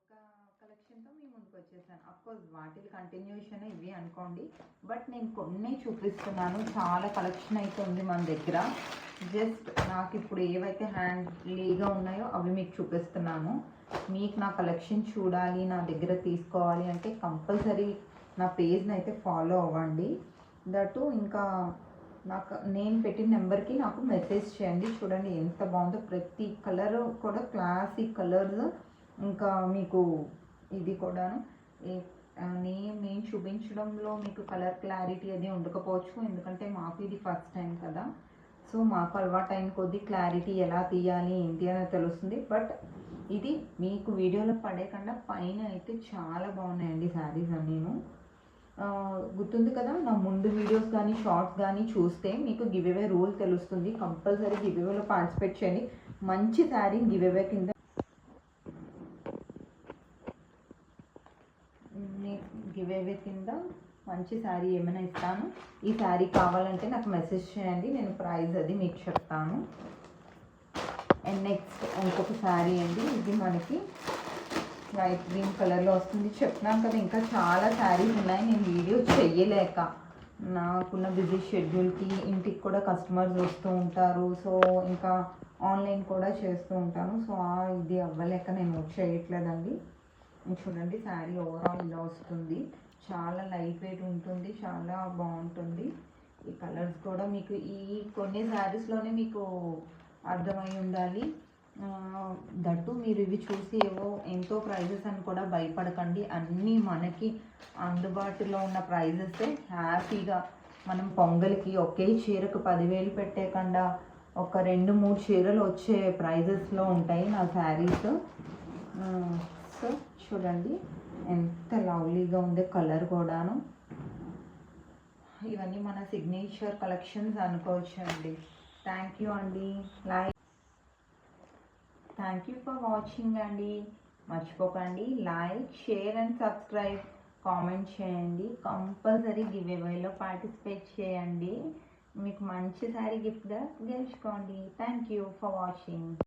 కొత్త కలెక్షన్తో మీ ముందుకు వచ్చేసాను. అఫ్కోర్స్ వాటి కంటిన్యూషన్ ఇవి అనుకోండి, బట్ నేను కొన్ని చూపిస్తున్నాను. చాలా కలెక్షన్ అయితే ఉంది మన దగ్గర. జస్ట్ నాకు ఇప్పుడు ఏవైతే హ్యాండ్లీగా ఉన్నాయో అవి మీకు చూపిస్తున్నాను. మీకు నా కలెక్షన్ చూడాలి, నా దగ్గర తీసుకోవాలి అంటే కంపల్సరీ నా పేజ్ని అయితే ఫాలో అవ్వండి. దట్టు ఇంకా నేను పెట్టిన నెంబర్కి నాకు మెసేజ్ చేయండి. చూడండి ఎంత బాగుందో, ప్రతి కలర్ కూడా క్లాసిక్ కలర్స్. ఇంకా మీకు ఇది కూడాను నేను చూపించడంలో మీకు కలర్ క్లారిటీ అది ఉండకపోవచ్చు, ఎందుకంటే మాకు ఇది ఫస్ట్ టైం కదా. సో మాకు అలవాటు అయిన కొద్దీ క్లారిటీ ఎలా తీయాలి ఏంటి అని తెలుస్తుంది. బట్ ఇది మీకు వీడియోలో పడేకుండా పైన అయితే చాలా బాగున్నాయండి శారీస్ అన్నీను. గుర్తుంది కదా, నా ముందు వీడియోస్ కానీ షార్ట్స్ కానీ చూస్తే మీకు గివ్ అవే రూల్ తెలుస్తుంది. కంపల్సరీ గివ్ అవేలో పార్టిసిపేట్ చేయండి. మంచి శారీ గివ్ అవే కింద గివ్ అవే కింద మంచి శారీ ఏమైనా ఇస్తాను. ఈ శారీ కావాలంటే నాకు మెసేజ్ చేయండి, నేను ప్రైస్ అది మీకు చెప్తాను. అండ్ నెక్స్ట్ ఇంకొక శారీ అండి, ఇది మనకి లైట్ గ్రీన్ కలర్లో వస్తుంది. చెప్తున్నాను కదా ఇంకా చాలా శారీస్ ఉన్నాయి. నేను వీడియో చెయ్యలేక నాకున్న బిజీ షెడ్యూల్కి ఇంటికి కూడా కస్టమర్స్ వస్తూ ఉంటారు. సో ఇంకా ఆన్లైన్ కూడా చేస్తూ ఉంటాను. సో ఇది అవ్వలేక నేను చేయట్లేదండి. చూడండి శారీ ఓవరాల్ ఇలా వస్తుంది. చాలా లైట్ వెయిట్ ఉంటుంది, చాలా బాగుంటుంది. ఈ కలర్స్ కూడా మీకు ఈ కొన్ని శారీస్లోనే మీకు అర్థమై ఉండాలి. దట్టు మీరు ఇవి చూసి ఏవో ఎంతో ప్రైజెస్ అని కూడా భయపడకండి. అన్నీ మనకి అందుబాటులో ఉన్న ప్రైజెసే. హ్యాపీగా మనం పొంగల్కి ఒకే చీరకు 10,000 పెట్టేయకుండా ఒక 2-3 చీరలు వచ్చే ప్రైజెస్లో ఉంటాయి నా శారీస్. సో చూడండి ఎంత లవ్లీగా ఉంది కలర్ కూడాను. ఇవన్నీ మన సిగ్నేచర్ కలెక్షన్స్ అనుకోవచ్చు అండి. థ్యాంక్ యూ అండి. థ్యాంక్ యూ ఫర్ వాచింగ్ అండి. మర్చిపోకండి like, share and subscribe, comment చేయండి. కంపల్సరీ గివ్ అవేలో పార్టిసిపేట్ చేయండి. మీకు మంచి శారీ గిఫ్ట్గా గెలుచుకోండి. Thank you for watching.